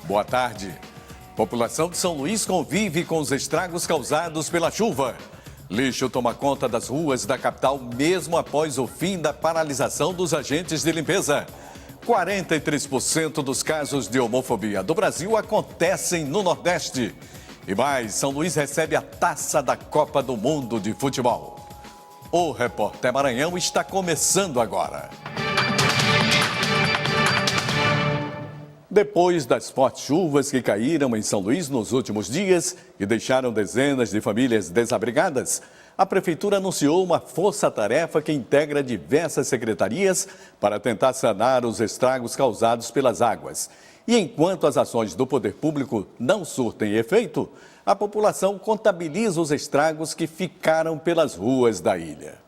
Boa tarde. População de São Luís convive com os estragos causados pela chuva. Lixo toma conta das ruas da capital mesmo após o fim da paralisação dos agentes de limpeza. 43% dos casos de homofobia do Brasil acontecem no Nordeste. E mais, São Luís recebe a taça da Copa do Mundo de Futebol. O Repórter Maranhão está começando agora. Depois das fortes chuvas que caíram em São Luís nos últimos dias e deixaram dezenas de famílias desabrigadas, a Prefeitura anunciou uma força-tarefa que integra diversas secretarias para tentar sanar os estragos causados pelas águas. E enquanto as ações do poder público não surtem efeito, a população contabiliza os estragos que ficaram pelas ruas da ilha.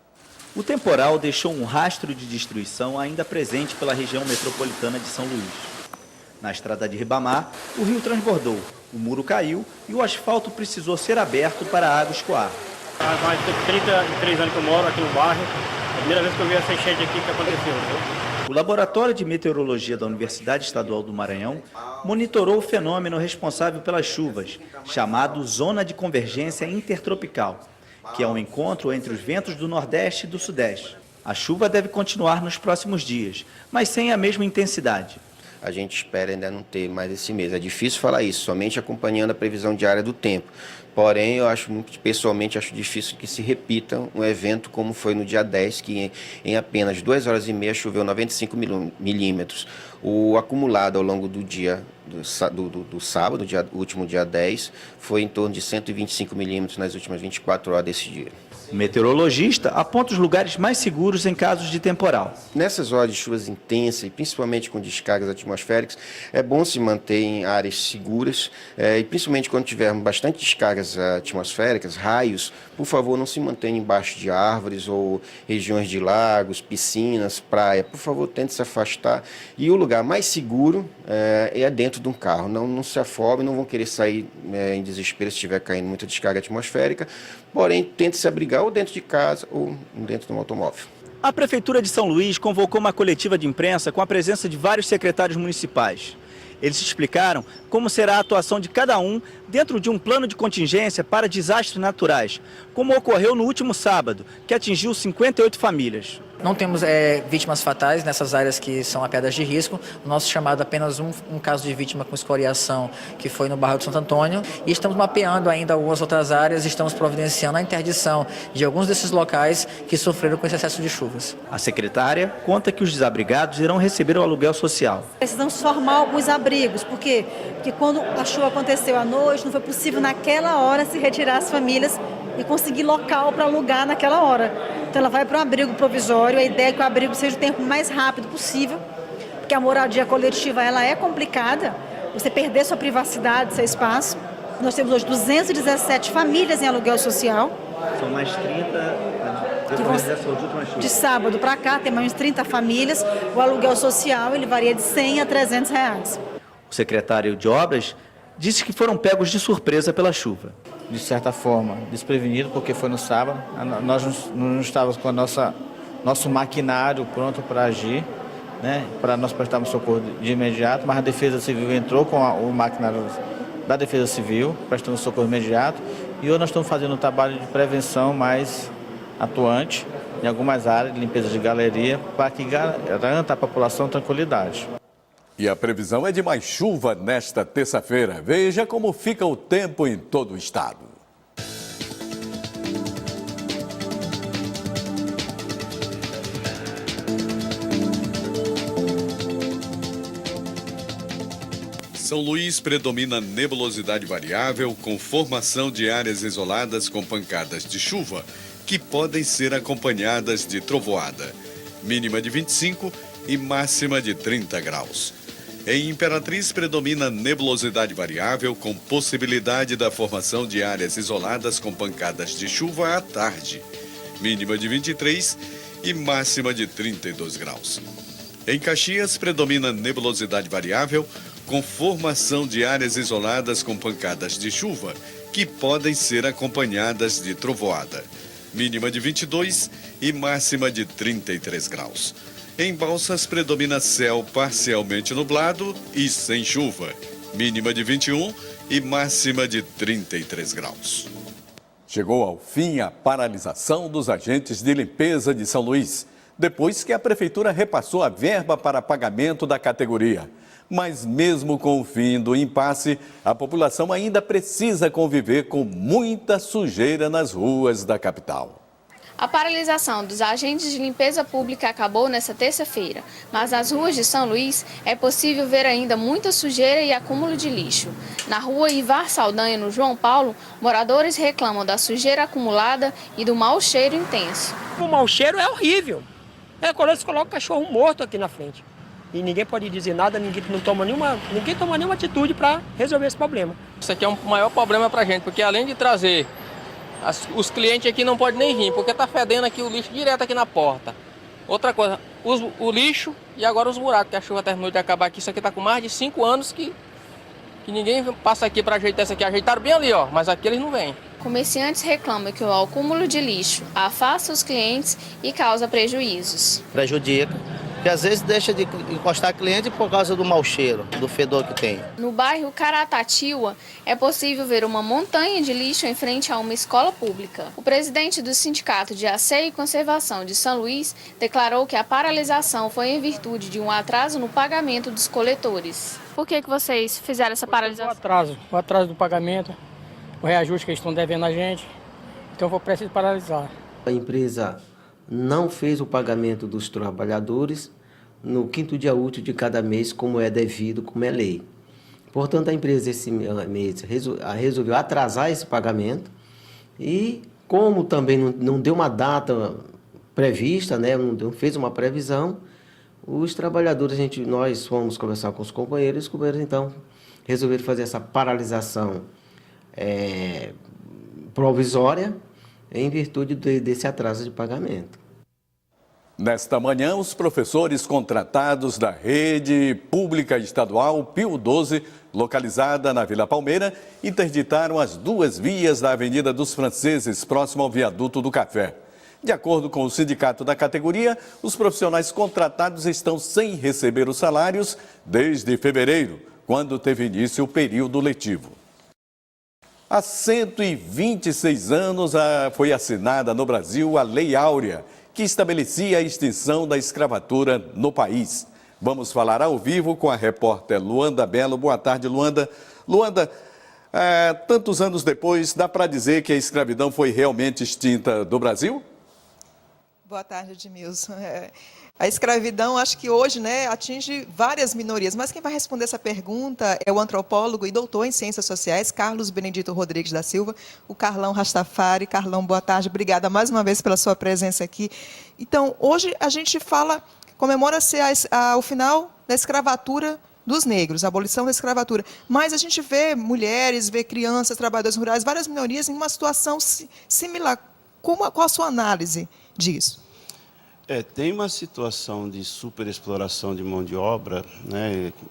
O temporal deixou um rastro de destruição ainda presente pela região metropolitana de São Luís. Na estrada de Ribamar, o rio transbordou, o muro caiu e o asfalto precisou ser aberto para a água escoar. Há mais de 33 anos que eu moro aqui no bairro. A primeira vez que eu vi essa enchente aqui que aconteceu. O Laboratório de Meteorologia da Universidade Estadual do Maranhão monitorou o fenômeno responsável pelas chuvas, chamado Zona de Convergência Intertropical, que é um encontro entre os ventos do Nordeste e do Sudeste. A chuva deve continuar nos próximos dias, mas sem a mesma intensidade. A gente espera ainda não ter mais esse mês. É difícil falar isso, somente acompanhando a previsão diária do tempo. Porém, eu pessoalmente acho difícil que se repita um evento como foi no dia 10, que em apenas 2 horas e meia choveu 95 milímetros. O acumulado ao longo do dia do sábado, o último dia 10, foi em torno de 125 milímetros nas últimas 24 horas desse dia. O meteorologista aponta os lugares mais seguros em casos de temporal. Nessas horas de chuvas intensas, e principalmente com descargas atmosféricas, é bom se manter em áreas seguras, e principalmente quando tivermos bastante descargas atmosféricas, raios, por favor, não se mantenha embaixo de árvores ou regiões de lagos, piscinas, praia. Por favor, tente se afastar. E o lugar mais seguro é dentro de um carro. Não se afobe, não vão querer sair em desespero se estiver caindo muita descarga atmosférica. Porém, tente se abrigar ou dentro de casa ou dentro de um automóvel. A Prefeitura de São Luís convocou uma coletiva de imprensa com a presença de vários secretários municipais. Eles explicaram como será a atuação de cada um dentro de um plano de contingência para desastres naturais, como ocorreu no último sábado, que atingiu 58 famílias. Não temos vítimas fatais nessas áreas que são apeadas de risco. O nosso chamado apenas um caso de vítima com escoriação, que foi no bairro de Santo Antônio. E estamos mapeando ainda algumas outras áreas, estamos providenciando a interdição de alguns desses locais que sofreram com esse excesso de chuvas. A secretária conta que os desabrigados irão receber o aluguel social. Precisamos formar alguns abrigos, por quê? Porque quando a chuva aconteceu à noite, não foi possível naquela hora se retirar as famílias e conseguir local para alugar naquela hora. Então ela vai para um abrigo provisório, a ideia é que o abrigo seja o tempo mais rápido possível, porque a moradia coletiva ela é complicada, você perder sua privacidade, seu espaço. Nós temos hoje 217 famílias em aluguel social. São mais 30 que vão, de sábado para cá, tem mais 30 famílias. O aluguel social ele varia de 100 a 300 reais. O secretário de Obras disse que foram pegos de surpresa pela chuva. De certa forma, desprevenido, porque foi no sábado. Nós não estávamos com nosso maquinário pronto para agir, né, para nós prestarmos socorro de imediato, mas a Defesa Civil entrou com o maquinário da Defesa Civil, prestando socorro imediato, e hoje nós estamos fazendo um trabalho de prevenção mais atuante em algumas áreas de limpeza de galeria, para que garanta a população tranquilidade. E a previsão é de mais chuva nesta terça-feira. Veja como fica o tempo em todo o estado. São Luís predomina nebulosidade variável com formação de áreas isoladas com pancadas de chuva, que podem ser acompanhadas de trovoada. Mínima de 25 e máxima de 30 graus. Em Imperatriz predomina nebulosidade variável com possibilidade da formação de áreas isoladas com pancadas de chuva à tarde. Mínima de 23 e máxima de 32 graus. Em Caxias predomina nebulosidade variável com formação de áreas isoladas com pancadas de chuva que podem ser acompanhadas de trovoada. Mínima de 22 e máxima de 33 graus. Em Balsas predomina céu parcialmente nublado e sem chuva, mínima de 21 e máxima de 33 graus. Chegou ao fim a paralisação dos agentes de limpeza de São Luís, depois que a prefeitura repassou a verba para pagamento da categoria. Mas mesmo com o fim do impasse, a população ainda precisa conviver com muita sujeira nas ruas da capital. A paralisação dos agentes de limpeza pública acabou nesta terça-feira, mas nas ruas de São Luís é possível ver ainda muita sujeira e acúmulo de lixo. Na rua Ivar Saldanha, no João Paulo, moradores reclamam da sujeira acumulada e do mau cheiro intenso. O mau cheiro é horrível. Quando eles colocam o cachorro morto aqui na frente. E ninguém pode dizer nada, ninguém toma nenhuma atitude para resolver esse problema. Isso aqui é um maior problema para a gente, porque além de trazer, os clientes aqui não podem nem vir, porque está fedendo aqui o lixo direto aqui na porta. Outra coisa, o lixo e agora os buracos, que a chuva terminou de acabar aqui. Isso aqui está com mais de 5 anos que ninguém passa aqui para ajeitar isso aqui. Ajeitaram bem ali, ó, mas aqui eles não vêm. Comerciantes reclamam que o acúmulo de lixo afasta os clientes e causa prejuízos. Prejudica, porque às vezes deixa de encostar cliente por causa do mau cheiro, do fedor que tem. No bairro Caratatiua, é possível ver uma montanha de lixo em frente a uma escola pública. O presidente do Sindicato de Asseio e Conservação de São Luís declarou que a paralisação foi em virtude de um atraso no pagamento dos coletores. Por que vocês fizeram essa paralisação? O atraso do pagamento, o reajuste que eles estão devendo a gente, então foi preciso paralisar. A empresa não fez o pagamento dos trabalhadores no 5º dia útil de cada mês, como é devido, como é lei. Portanto, a empresa esse mês resolveu atrasar esse pagamento e, como também não deu uma data prevista, né, não fez uma previsão, os trabalhadores, nós fomos conversar com os companheiros então resolveram fazer essa paralisação provisória em virtude desse atraso de pagamento. Nesta manhã, os professores contratados da rede pública estadual Pio XII, localizada na Vila Palmeira, interditaram as 2 vias da Avenida dos Franceses, próximo ao viaduto do Café. De acordo com o sindicato da categoria, os profissionais contratados estão sem receber os salários desde fevereiro, quando teve início o período letivo. Há 126 anos foi assinada no Brasil a Lei Áurea, que estabelecia a extinção da escravatura no país. Vamos falar ao vivo com a repórter Luanda Belo. Boa tarde, Luanda. Luanda, tantos anos depois, dá para dizer que a escravidão foi realmente extinta do Brasil? Boa tarde, Edmilson. A escravidão, acho que hoje, atinge várias minorias, mas quem vai responder essa pergunta é o antropólogo e doutor em Ciências Sociais, Carlos Benedito Rodrigues da Silva, o Carlão Rastafari. Carlão, boa tarde, obrigada mais uma vez pela sua presença aqui. Então, hoje a gente comemora-se o final da escravatura dos negros, a abolição da escravatura, mas a gente vê mulheres, vê crianças, trabalhadores rurais, várias minorias em uma situação similar. Qual a sua análise disso? Tem uma situação de superexploração de mão de obra,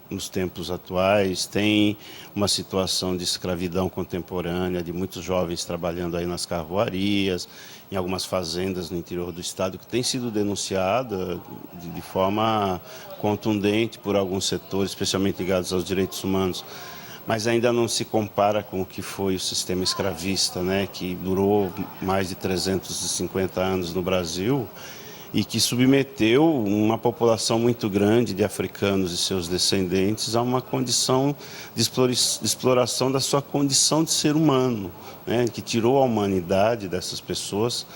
nos tempos atuais, tem uma situação de escravidão contemporânea, de muitos jovens trabalhando aí nas carvoarias, em algumas fazendas no interior do estado, que tem sido denunciada de forma contundente por alguns setores, especialmente ligados aos direitos humanos. Mas ainda não se compara com o que foi o sistema escravista, que durou mais de 350 anos no Brasil, e que submeteu uma população muito grande de africanos e seus descendentes a uma condição de exploração da sua condição de ser humano, que tirou a humanidade dessas pessoas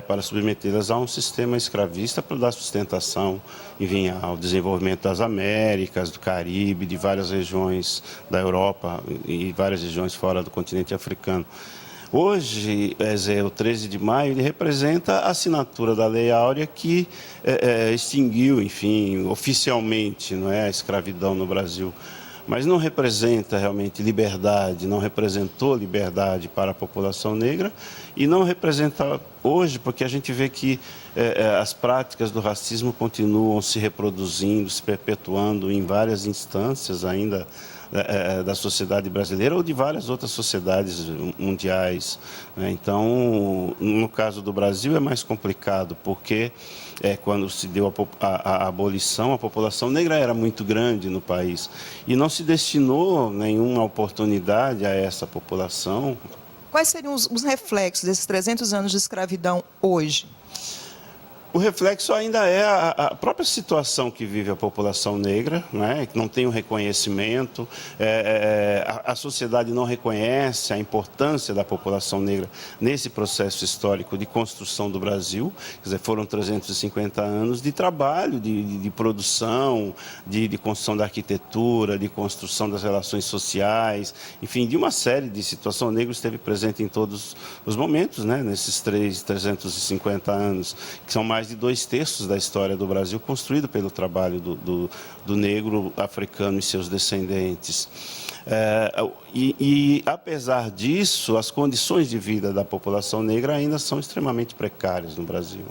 para submetê-las a um sistema escravista para dar sustentação, enfim, ao desenvolvimento das Américas, do Caribe, de várias regiões da Europa e várias regiões fora do continente africano. Hoje, o 13 de maio, ele representa a assinatura da Lei Áurea que extinguiu, enfim, oficialmente, a escravidão no Brasil. Mas não representa realmente liberdade, não representou liberdade para a população negra e não representa hoje, porque a gente vê que as práticas do racismo continuam se reproduzindo, se perpetuando em várias instâncias ainda da sociedade brasileira ou de várias outras sociedades mundiais, né? Então, no caso do Brasil é mais complicado, porque quando se deu a abolição, a população negra era muito grande no país e não se destinou nenhuma oportunidade a essa população. Quais seriam os reflexos desses 300 anos de escravidão hoje? O reflexo ainda é a própria situação que vive a população negra, né, que não tem um reconhecimento, a sociedade não reconhece a importância da população negra nesse processo histórico de construção do Brasil. Quer dizer, foram 350 anos de trabalho, de produção, de construção da arquitetura, de construção das relações sociais, enfim, de uma série de situações. O negro esteve presente em todos os momentos, né, nesses 350 anos, que são mais de 2/3 da história do Brasil construído pelo trabalho do negro africano e seus descendentes. Apesar disso, as condições de vida da população negra ainda são extremamente precárias no Brasil.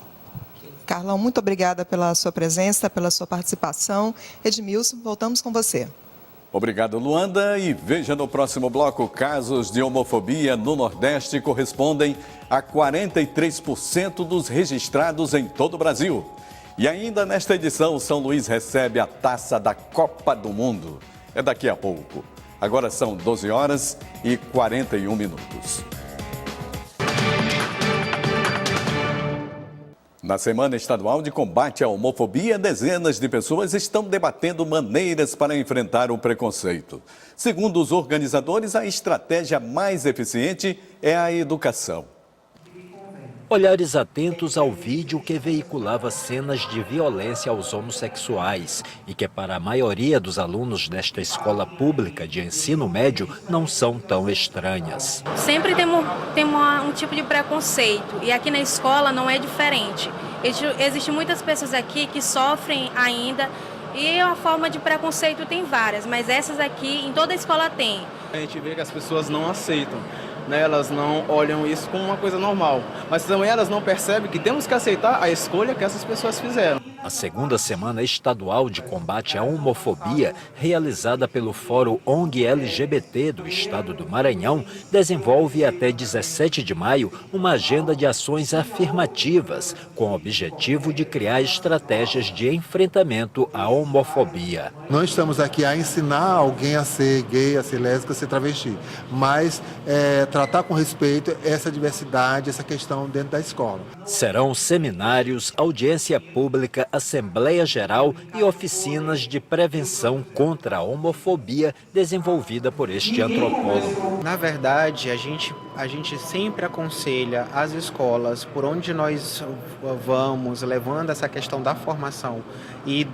Carlão, muito obrigada pela sua presença, pela sua participação. Edmilson, voltamos com você. Obrigado, Luanda. E veja no próximo bloco, casos de homofobia no Nordeste correspondem a 43% dos registrados em todo o Brasil. E ainda nesta edição, São Luís recebe a taça da Copa do Mundo. É daqui a pouco. Agora são 12h41. Na Semana Estadual de Combate à Homofobia, dezenas de pessoas estão debatendo maneiras para enfrentar o preconceito. Segundo os organizadores, a estratégia mais eficiente é a educação. Olhares atentos ao vídeo que veiculava cenas de violência aos homossexuais e que para a maioria dos alunos desta escola pública de ensino médio não são tão estranhas. Sempre temos um tipo de preconceito e aqui na escola não é diferente. Existem muitas pessoas aqui que sofrem ainda e a forma de preconceito tem várias, mas essas aqui em toda a escola tem. A gente vê que as pessoas não aceitam. Elas não olham isso como uma coisa normal, mas também elas não percebem que temos que aceitar a escolha que essas pessoas fizeram. A segunda Semana Estadual de Combate à Homofobia, realizada pelo Fórum ONG LGBT do Estado do Maranhão, desenvolve até 17 de maio uma agenda de ações afirmativas, com o objetivo de criar estratégias de enfrentamento à homofobia. Não estamos aqui a ensinar alguém a ser gay, a ser lésbica, a ser travesti, mas tratar com respeito essa diversidade, essa questão dentro da escola. Serão seminários, audiência pública, Assembleia Geral e oficinas de prevenção contra a homofobia desenvolvida por este antropólogo. Na verdade, a gente sempre aconselha as escolas, por onde nós vamos, levando essa questão da formação e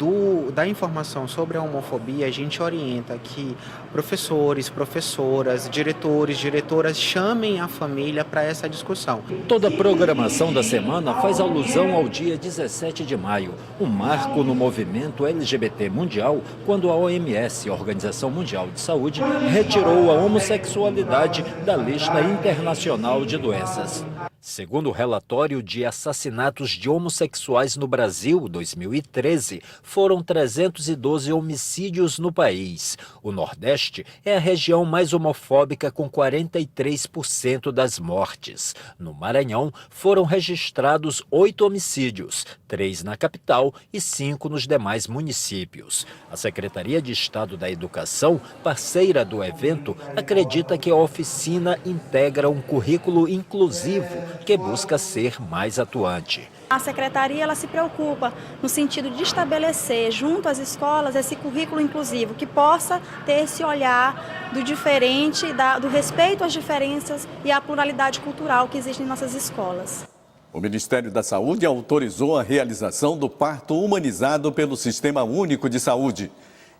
da informação sobre a homofobia, a gente orienta que professores, professoras, diretores, diretoras chamem a família para essa discussão. Toda a programação da semana faz alusão ao dia 17 de maio, um marco no movimento LGBT mundial, quando a OMS, Organização Mundial de Saúde, retirou a homossexualidade da lista internacional de doenças. Segundo o relatório de assassinatos de homossexuais no Brasil, 2013, foram 312 homicídios no país. O Nordeste é a região mais homofóbica, com 43% das mortes. No Maranhão, foram registrados 8 homicídios, 3 na capital e 5 nos demais municípios. A Secretaria de Estado da Educação, parceira do evento, acredita que a oficina integra um currículo inclusivo que busca ser mais atuante. A secretaria ela se preocupa no sentido de estabelecer junto às escolas esse currículo inclusivo, que possa ter esse olhar do diferente, do respeito às diferenças e à pluralidade cultural que existe em nossas escolas. O Ministério da Saúde autorizou a realização do parto humanizado pelo Sistema Único de Saúde.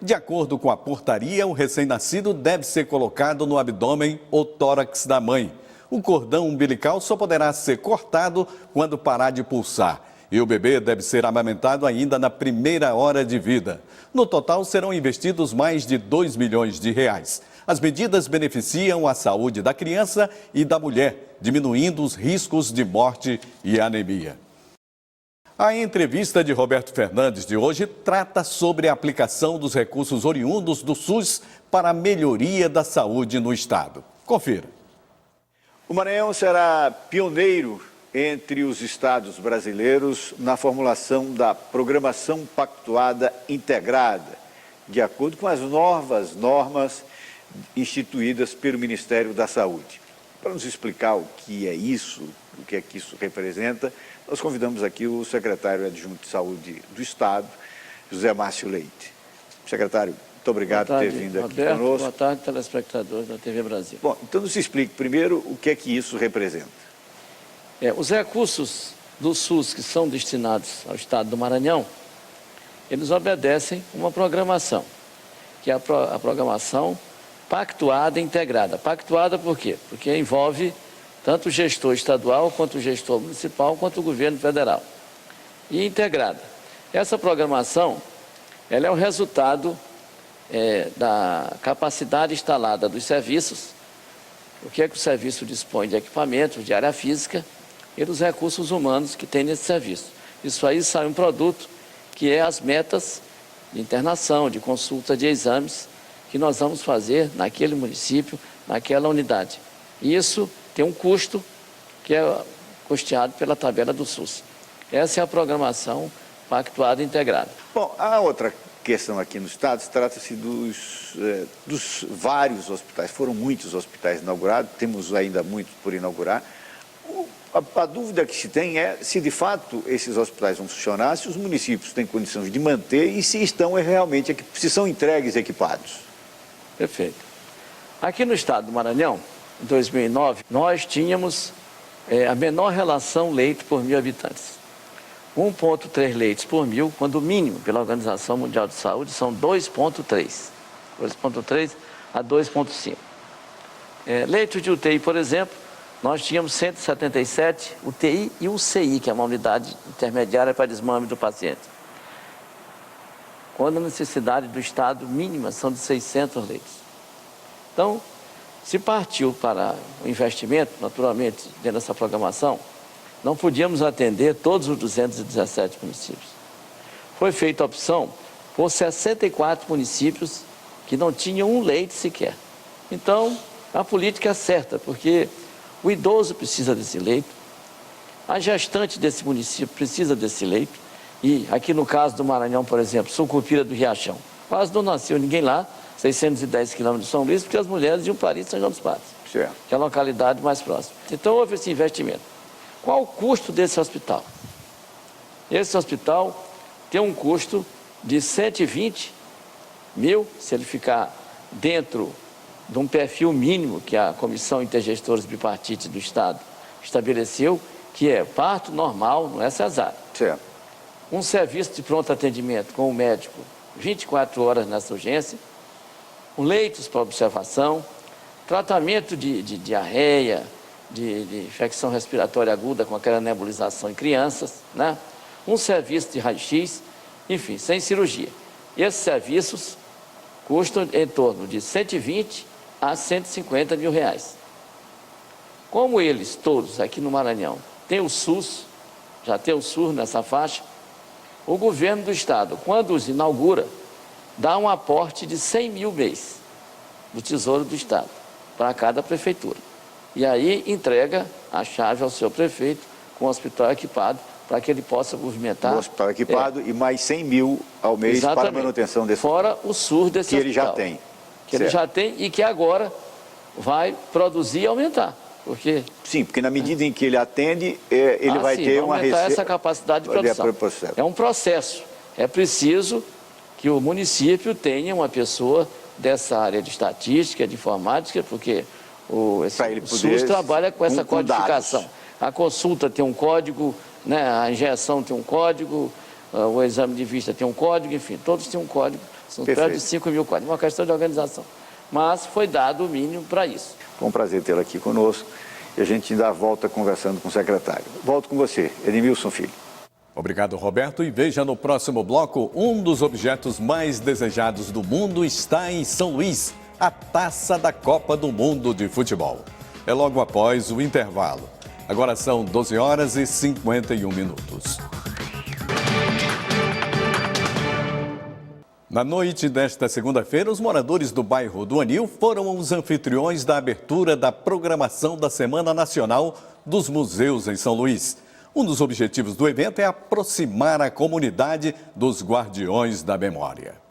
De acordo com a portaria, o recém-nascido deve ser colocado no abdômen ou tórax da mãe. O cordão umbilical só poderá ser cortado quando parar de pulsar. E o bebê deve ser amamentado ainda na primeira hora de vida. No total, serão investidos mais de R$2 milhões. As medidas beneficiam a saúde da criança e da mulher, diminuindo os riscos de morte e anemia. A entrevista de Roberto Fernandes de hoje trata sobre a aplicação dos recursos oriundos do SUS para a melhoria da saúde no estado. Confira. O Maranhão será pioneiro entre os estados brasileiros na formulação da programação pactuada integrada, de acordo com as novas normas instituídas pelo Ministério da Saúde. Para nos explicar o que é isso, o que é que isso representa, nós convidamos aqui o secretário adjunto de Saúde do Estado, José Márcio Leite. Secretário, muito obrigado por ter vindo aqui conosco. Boa tarde, telespectadores da TV Brasil. Bom, então nos explique primeiro o que é que isso representa. Os recursos do SUS que são destinados ao Estado do Maranhão, eles obedecem uma programação, que é a programação pactuada e integrada. Pactuada por quê? Porque envolve tanto o gestor estadual, quanto o gestor municipal, quanto o governo federal. E integrada. Essa programação, ela é o resultado da capacidade instalada dos serviços, o que é que o serviço dispõe de equipamentos, de área física e dos recursos humanos que tem nesse serviço. Isso aí sai um produto que é as metas de internação, de consulta, de exames que nós vamos fazer naquele município, naquela unidade. E isso tem um custo que é custeado pela tabela do SUS. Essa é a programação pactuada e integrada. Bom, a outra questão aqui no estado trata-se dos vários hospitais. Foram muitos hospitais inaugurados, temos ainda muitos por inaugurar. A dúvida que se tem é se de fato esses hospitais vão funcionar, se os municípios têm condições de manter e se estão realmente, se são entregues equipados. Perfeito. Aqui no estado do Maranhão, em 2009, nós tínhamos a menor relação leito por 1.000 habitantes. 1,3 leitos por 1.000, quando o mínimo pela Organização Mundial de Saúde são 2,3. 2,3 a 2,5. Leitos de UTI, por exemplo, nós tínhamos 177 UTI e UCI, que é uma unidade intermediária para desmame do paciente. Quando a necessidade do estado mínima são de 600 leitos. Então, se partiu para o investimento, naturalmente, dentro dessa programação, não podíamos atender todos os 217 municípios. Foi feita a opção por 64 municípios que não tinham um leito sequer. Então, a política é certa, porque o idoso precisa desse leito, a gestante desse município precisa desse leito, e aqui no caso do Maranhão, por exemplo, Sucupira do Riachão, quase não nasceu ninguém lá, 610 quilômetros de São Luís, porque as mulheres iam para São João dos Padres, que é a localidade mais próxima. Então houve esse investimento. Qual o custo desse hospital? Esse hospital tem um custo de 120 mil, se ele ficar dentro de um perfil mínimo que a Comissão Intergestores Bipartite do Estado estabeleceu, que é parto normal, não é cesárea. Certo. Um serviço de pronto atendimento com o médico 24 horas nessa urgência, leitos para observação, tratamento de diarreia, de infecção respiratória aguda com aquela nebulização em crianças, né? Um serviço de raio-x, enfim, sem cirurgia. E esses serviços custam em torno de 120 a 150 mil reais. Como eles todos aqui no Maranhão têm o SUS, já tem o SUS nessa faixa, o governo do estado, quando os inaugura, dá um aporte de 100 mil mês do Tesouro do Estado para cada prefeitura. E aí entrega a chave ao seu prefeito com o hospital equipado para que ele possa movimentar. O hospital equipado e mais 100 mil ao mês para a manutenção desse hospital. Fora o SUS desse hospital. Que ele já tem. Que ele já tem e que agora vai produzir e aumentar. Porque... Sim, porque na medida em que ele atende, ele vai ter uma receita. Aumentar essa capacidade de produção. É um processo. É preciso que o município tenha uma pessoa dessa área de estatística, de informática, porque o SUS trabalha com essa codificação. A consulta tem um código, né? A injeção tem um código, o exame de vista tem um código, enfim, todos têm um código. São perto de 5 mil códigos. Uma questão de organização. Mas foi dado o mínimo para isso. Foi um prazer tê-lo aqui conosco e a gente dá a volta conversando com o secretário. Volto com você, Edmilson Filho. Obrigado, Roberto. E veja no próximo bloco, um dos objetos mais desejados do mundo está em São Luís, a taça da Copa do Mundo de Futebol. É logo após o intervalo. Agora são 12 horas e 51 minutos. Na noite desta segunda-feira, os moradores do bairro do Anil foram os anfitriões da abertura da programação da Semana Nacional dos Museus em São Luís. Um dos objetivos do evento é aproximar a comunidade dos Guardiões da Memória.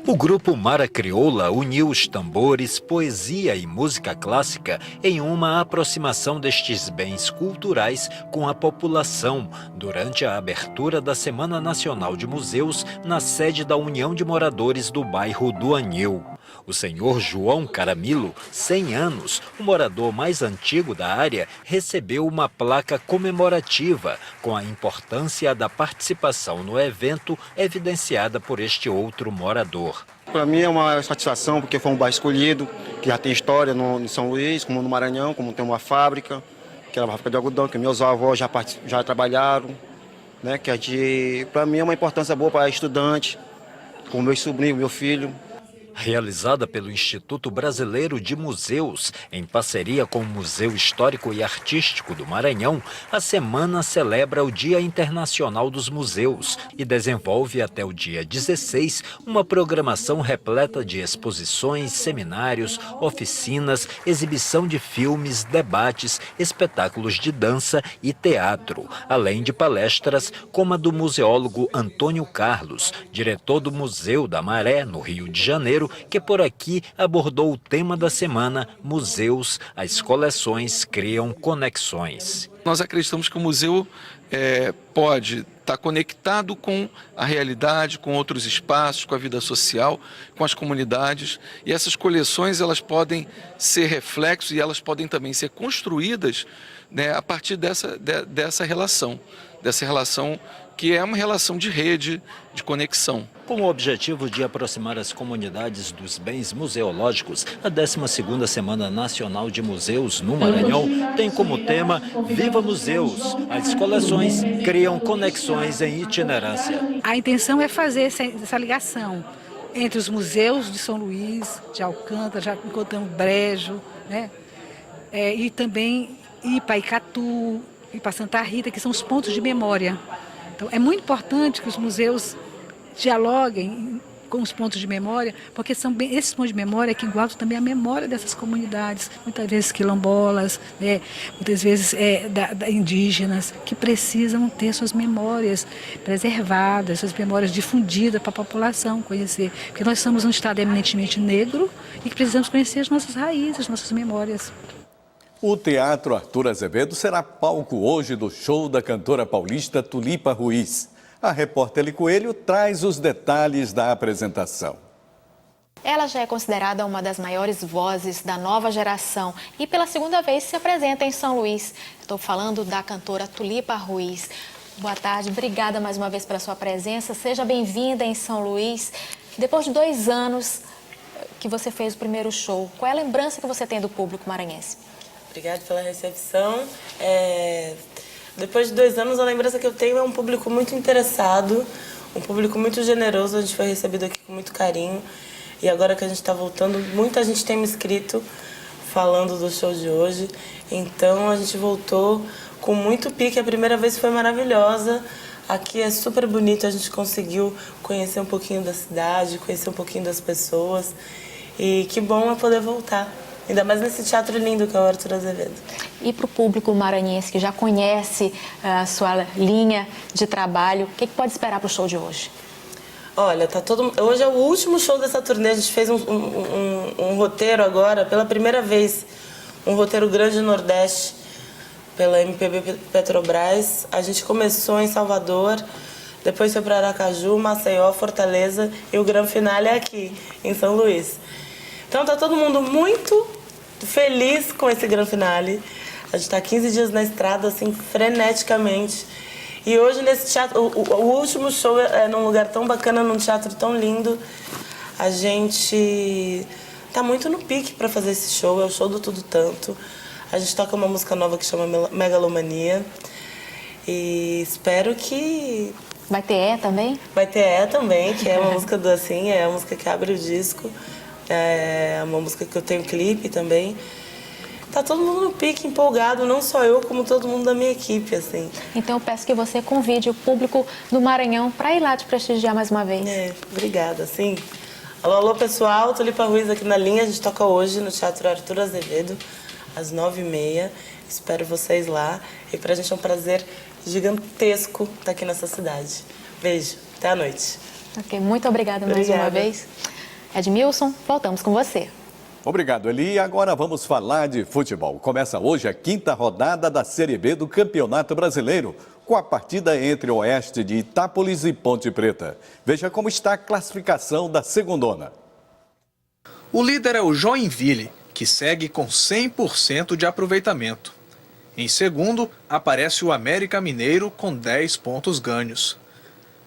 O grupo Mara Crioula uniu os tambores, poesia e música clássica em uma aproximação destes bens culturais com a população durante a abertura da Semana Nacional de Museus na sede da União de Moradores do bairro do Anil. O senhor João Caramilo, 100 anos, o morador mais antigo da área, recebeu uma placa comemorativa com a importância da participação no evento evidenciada por este outro morador. Para mim é uma satisfação porque foi um bairro escolhido, que já tem história em São Luís, como no Maranhão, como tem uma fábrica, que era uma fábrica de algodão, que meus avós já trabalharam, né? Que para mim é uma importância boa para estudante, com meu sobrinho, meu filho. Realizada pelo Instituto Brasileiro de Museus, em parceria com o Museu Histórico e Artístico do Maranhão, a semana celebra o Dia Internacional dos Museus e desenvolve até o dia 16 uma programação repleta de exposições, seminários, oficinas, exibição de filmes, debates, espetáculos de dança e teatro, além de palestras como a do museólogo Antônio Carlos, diretor do Museu da Maré, no Rio de Janeiro, que por aqui abordou o tema da semana Museus, as coleções criam conexões. Nós acreditamos que o museu pode estar conectado com a realidade, com outros espaços, com a vida social, com as comunidades. E essas coleções elas podem ser reflexos e elas podem também ser construídas, né, a partir dessa relação que é uma relação de rede, de conexão. Com o objetivo de aproximar as comunidades dos bens museológicos, a 12ª Semana Nacional de Museus no Maranhão tem como tema Viva Museus! As coleções criam conexões em itinerância. A intenção é fazer essa ligação entre os museus de São Luís, de Alcântara, já encontramos Brejo, né? E também ir para Icatu, ir para Santa Rita, que são os pontos de memória. Então, é muito importante que os museus dialoguem com os pontos de memória, porque são esses pontos de memória que guardam também a memória dessas comunidades, muitas vezes quilombolas, né? Muitas vezes indígenas, que precisam ter suas memórias preservadas, suas memórias difundidas para a população conhecer. Porque nós somos um estado eminentemente negro e que precisamos conhecer as nossas raízes, as nossas memórias. O Teatro Arthur Azevedo será palco hoje do show da cantora paulista Tulipa Ruiz. A repórter Eli Coelho traz os detalhes da apresentação. Ela já é considerada uma das maiores vozes da nova geração e pela segunda vez se apresenta em São Luís. Estou falando da cantora Tulipa Ruiz. Boa tarde, obrigada mais uma vez pela sua presença. Seja bem-vinda em São Luís. Depois de 2 anos que você fez o primeiro show, qual é a lembrança que você tem do público maranhense? Obrigada pela recepção. Depois de 2 anos, a lembrança que eu tenho é um público muito interessado, um público muito generoso. A gente foi recebido aqui com muito carinho. E agora que a gente está voltando, muita gente tem me escrito falando do show de hoje. Então a gente voltou com muito pique. A primeira vez foi maravilhosa. Aqui é super bonito, a gente conseguiu conhecer um pouquinho da cidade, conhecer um pouquinho das pessoas. E que bom é poder voltar. Ainda mais nesse teatro lindo que é o Arthur Azevedo. E para o público maranhense que já conhece a sua linha de trabalho, o que pode esperar para o show de hoje? Olha, hoje é o último show dessa turnê. A gente fez um roteiro agora, pela primeira vez, um roteiro grande no Nordeste, pela MPB Petrobras. A gente começou em Salvador, depois foi para Aracaju, Maceió, Fortaleza e o grande finale é aqui, em São Luís. Então tá todo mundo muito feliz com esse grande finale. A gente está 15 dias na estrada, assim, freneticamente. E hoje nesse teatro, o último show é num lugar tão bacana, num teatro tão lindo. A gente tá muito no pique para fazer esse show, é o show do Tudo Tanto. A gente toca uma música nova que chama Megalomania. E espero que... Vai ter também? Vai ter também, que é uma música do Assim, é a música que abre o disco. É uma música que eu tenho clipe também. tá todo mundo no pique, empolgado, não só eu, como todo mundo da minha equipe, assim. Então eu peço que você convide o público do Maranhão para ir lá te prestigiar mais uma vez. Obrigada, sim. Alô, alô, pessoal, Tulipa Ruiz aqui na linha, a gente toca hoje no Teatro Arthur Azevedo, às 9h30. Espero vocês lá. E pra gente é um prazer gigantesco estar aqui nessa cidade. Beijo, até a noite. Ok, muito obrigada mais uma vez. Edmilson, voltamos com você. Obrigado, Eli. E agora vamos falar de futebol. Começa hoje a 5ª rodada da Série B do Campeonato Brasileiro, com a partida entre o Oeste de Itápolis e Ponte Preta. Veja como está a classificação da segundona. O líder é o Joinville, que segue com 100% de aproveitamento. Em segundo, aparece o América Mineiro com 10 pontos ganhos.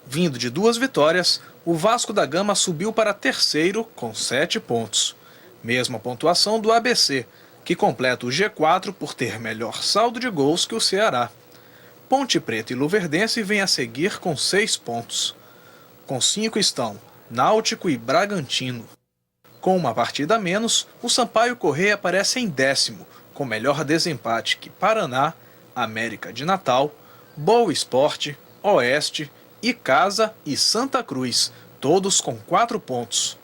Vindo de 2 vitórias, o Vasco da Gama subiu para terceiro com 7 pontos. Mesma pontuação do ABC, que completa o G4 por ter melhor saldo de gols que o Ceará. Ponte Preta e Luverdense vêm a seguir com 6 pontos. Com 5 estão Náutico e Bragantino. Com uma partida a menos, o Sampaio Corrêa aparece em 10º, com melhor desempate que Paraná, América de Natal, Boa Esporte, Oeste, Icasa e Santa Cruz, todos com 4 pontos.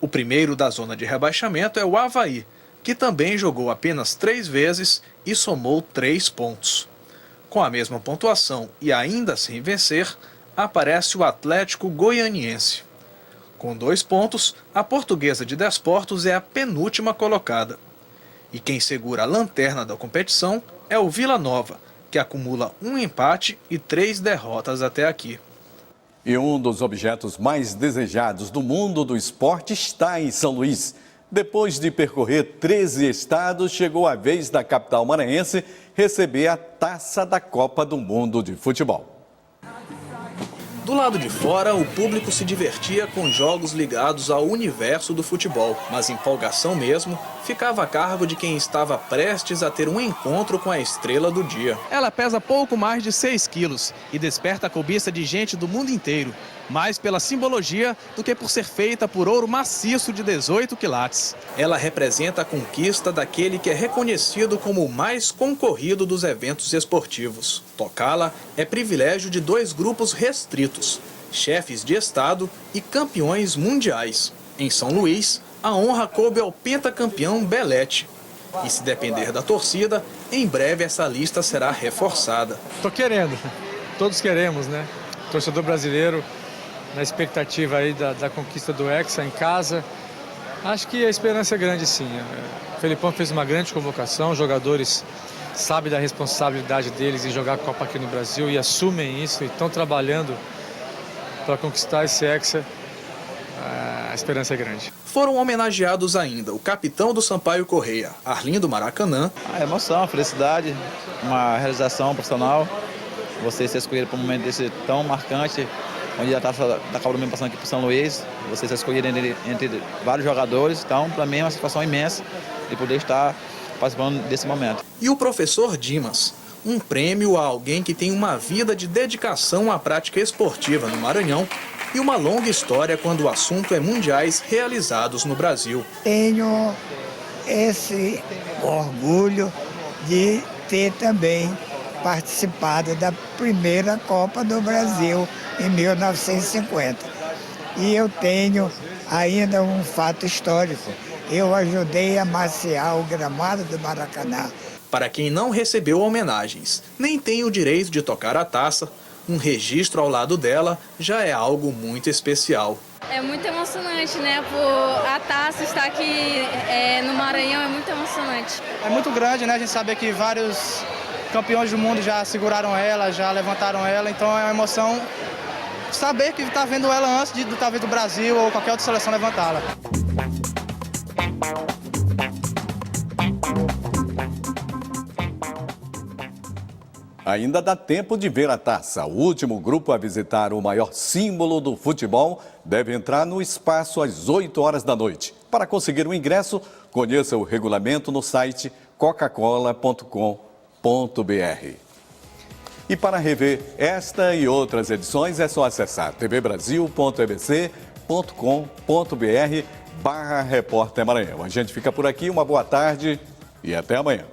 O primeiro da zona de rebaixamento é o Avaí, que também jogou apenas 3 vezes e somou 3 pontos. Com a mesma pontuação e ainda sem vencer, aparece o Atlético Goianiense. Com 2 pontos, a Portuguesa de Desportos é a penúltima colocada. E quem segura a lanterna da competição é o Vila Nova, que acumula 1 empate e 3 derrotas até aqui. E um dos objetos mais desejados do mundo do esporte está em São Luís. Depois de percorrer 13 estados, chegou a vez da capital maranhense receber a taça da Copa do Mundo de Futebol. Do lado de fora, o público se divertia com jogos ligados ao universo do futebol, mas empolgação mesmo ficava a cargo de quem estava prestes a ter um encontro com a estrela do dia. Ela pesa pouco mais de 6 quilos e desperta a cobiça de gente do mundo inteiro, mais pela simbologia do que por ser feita por ouro maciço de 18 quilates. Ela representa a conquista daquele que é reconhecido como o mais concorrido dos eventos esportivos. Tocá-la é privilégio de 2 grupos restritos, chefes de Estado e campeões mundiais. Em São Luís, a honra coube ao pentacampeão Belete. E se depender da torcida, em breve essa lista será reforçada. Tô querendo, todos queremos, né? Torcedor brasileiro, na expectativa aí da conquista do Hexa em casa. Acho que a esperança é grande, sim. O Felipão fez uma grande convocação, os jogadores sabem da responsabilidade deles em jogar a Copa aqui no Brasil e assumem isso e estão trabalhando para conquistar esse Hexa. A esperança é grande. Foram homenageados ainda o capitão do Sampaio Corrêa, Arlindo Maracanã. A emoção, a felicidade, uma realização profissional. Você ser escolhido para um momento desse tão marcante, onde a taça da Copa do Mundo passando aqui para São Luís, você ser escolhido entre vários jogadores. Então, para mim é uma satisfação imensa de poder estar participando desse momento. E o professor Dimas, um prêmio a alguém que tem uma vida de dedicação à prática esportiva no Maranhão e uma longa história quando o assunto é mundiais realizados no Brasil. Tenho esse orgulho de ter também participado da primeira Copa do Brasil em 1950. E eu tenho ainda um fato histórico. Eu ajudei a maciar o gramado do Maracanã. Para quem não recebeu homenagens, nem tem o direito de tocar a taça, um registro ao lado dela já é algo muito especial. É muito emocionante, né? A taça estar aqui no Maranhão é muito emocionante. É muito grande, né? A gente sabe que vários campeões do mundo já seguraram ela, já levantaram ela, então é uma emoção saber que está vendo ela antes de talvez do Brasil ou qualquer outra seleção levantá-la. Ainda dá tempo de ver a taça. O último grupo a visitar o maior símbolo do futebol deve entrar no espaço às 8 horas da noite. Para conseguir o ingresso, conheça o regulamento no site coca-cola.com.br. E para rever esta e outras edições é só acessar tvbrasil.ebc.com.br/Repórter Maranhão. A gente fica por aqui, uma boa tarde e até amanhã.